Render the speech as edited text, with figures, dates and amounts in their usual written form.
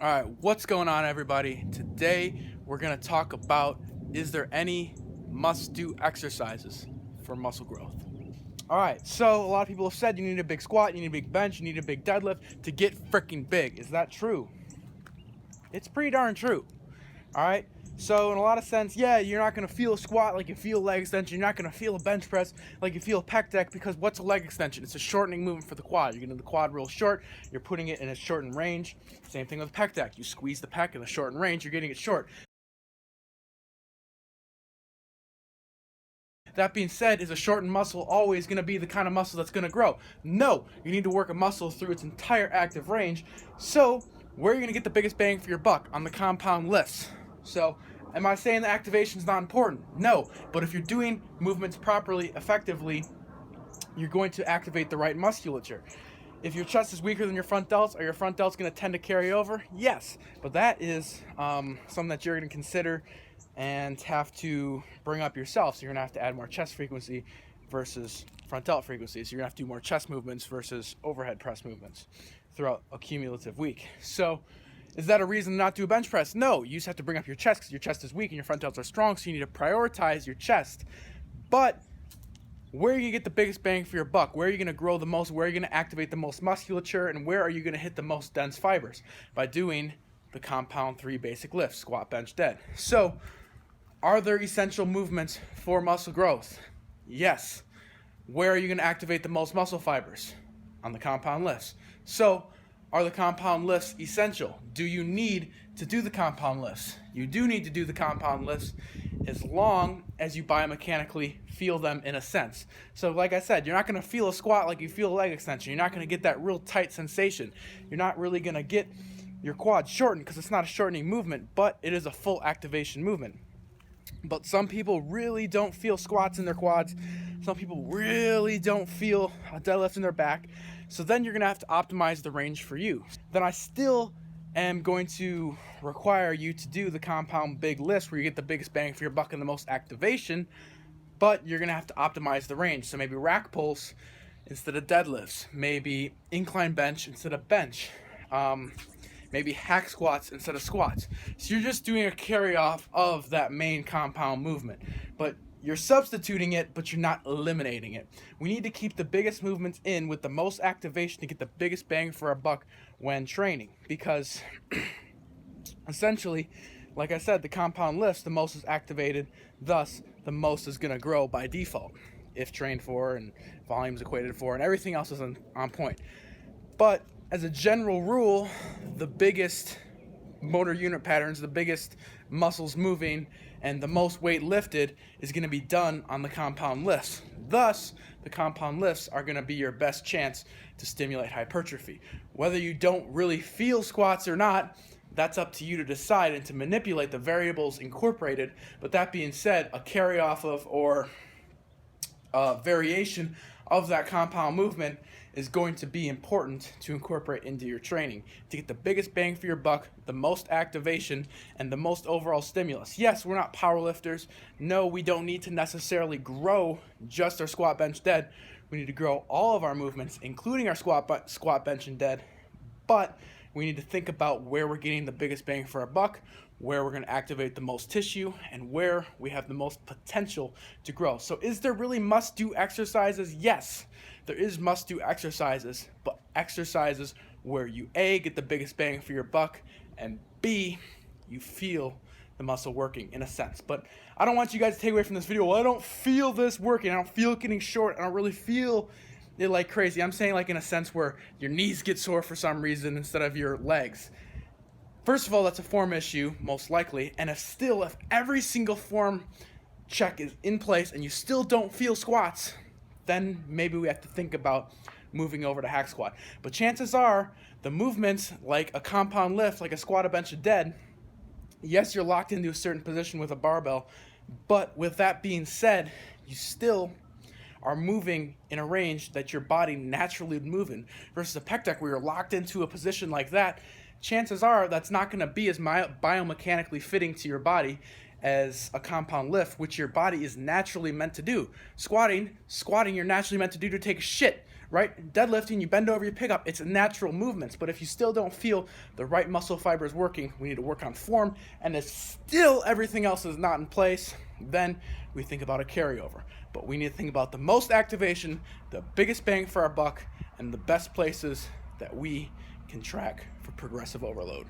All right, what's going on, everybody? Today we're going to talk about, is there any must-do exercises for muscle growth? All right, so a lot of people have said you need a big squat, you need a big bench, you need a big deadlift to get freaking big. Is that true? It's pretty darn true. All right, so in a lot of sense, yeah, you're not going to feel a squat like you feel a leg extension. You're not going to feel a bench press like you feel a pec deck, because what's a leg extension? It's a shortening movement for the quad. You're getting the quad real short, you're putting it in a shortened range. Same thing with a pec deck. You squeeze the pec in a shortened range, you're getting it short. That being said, is a shortened muscle always going to be the kind of muscle that's going to grow? No, you need to work a muscle through its entire active range. So where are you going to get the biggest bang for your buck? On the compound lifts. So am I saying the activation is not important? No, but if you're doing movements properly, effectively, you're going to activate the right musculature. If your chest is weaker than your front delts, are your front delts going to tend to carry over? Yes, but that is something that you're going to consider and have to bring up yourself. So you're going to have to add more chest frequency versus front delt frequency. So you're going to have to do more chest movements versus overhead press movements throughout a cumulative week. So is that a reason to not do a bench press? No, you just have to bring up your chest because your chest is weak and your front delts are strong, so you need to prioritize your chest. But where are you going to get the biggest bang for your buck? Where are you going to grow the most? Where are you going to activate the most musculature? And where are you going to hit the most dense fibers? By doing the compound 3 basic lifts: squat, bench, dead. So are there essential movements for muscle growth? Yes. Where are you going to activate the most muscle fibers? On the compound lifts. So are the compound lifts essential? Do you need to do the compound lifts? You do need to do the compound lifts as long as you biomechanically feel them in a sense. So like I said, you're not going to feel a squat like you feel a leg extension. You're not going to get that real tight sensation. You're not really going to get your quad shortened because it's not a shortening movement, but it is a full activation movement. But some people really don't feel squats in their quads. Some people really don't feel a deadlift in their back. So then you're going to have to optimize the range for you. Then I still am going to require you to do the compound big lifts where you get the biggest bang for your buck and the most activation, but you're going to have to optimize the range. So maybe rack pulls instead of deadlifts, maybe incline bench instead of bench, maybe hack squats instead of squats. So you're just doing a carry off of that main compound movement, but you're substituting it, but you're not eliminating it. We need to keep the biggest movements in with the most activation to get the biggest bang for our buck when training, because essentially, like I said, the compound lifts, the most is activated, thus the most is going to grow by default if trained for and volumes equated for and everything else is on point. But as a general rule, the biggest motor unit patterns, the biggest muscles moving, and the most weight lifted is going to be done on the compound lifts. Thus, the compound lifts are going to be your best chance to stimulate hypertrophy. Whether you don't really feel squats or not, that's up to you to decide and to manipulate the variables incorporated. But that being said, a carry off of or a variation of that compound movement is going to be important to incorporate into your training to get the biggest bang for your buck, the most activation, and the most overall stimulus. Yes, we're not power lifters. No, we don't need to necessarily grow just our squat, bench, dead. We need to grow all of our movements, including our squat, bench, and dead. But we need to think about where we're getting the biggest bang for our buck, where we're going to activate the most tissue, and where we have the most potential to grow. So is there really must-do exercises? Yes, there is must-do exercises, but exercises where you A, get the biggest bang for your buck, and B, you feel the muscle working in a sense. But I don't want you guys to take away from this video, well, I don't feel this working, I don't feel it getting short, I don't really feel it like crazy. I'm saying like in a sense where your knees get sore for some reason instead of your legs. First of all, that's a form issue, most likely, and if every single form check is in place and you still don't feel squats, then maybe we have to think about moving over to hack squat. But chances are, the movements like a compound lift, like a squat, a bench, a dead, yes, you're locked into a certain position with a barbell, but with that being said, you still are moving in a range that your body naturally would move in, versus a pec deck where you're locked into a position like that. Chances are that's not going to be as biomechanically fitting to your body as a compound lift, which your body is naturally meant to do. Squatting you're naturally meant to do to take a shit. right? Deadlifting, you bend over, you pick up. It's natural movements, but if you still don't feel the right muscle fibers working, we need to work on form, and if still everything else is not in place, then we think about a carryover. But we need to think about the most activation, the biggest bang for our buck, and the best places that we can track for progressive overload.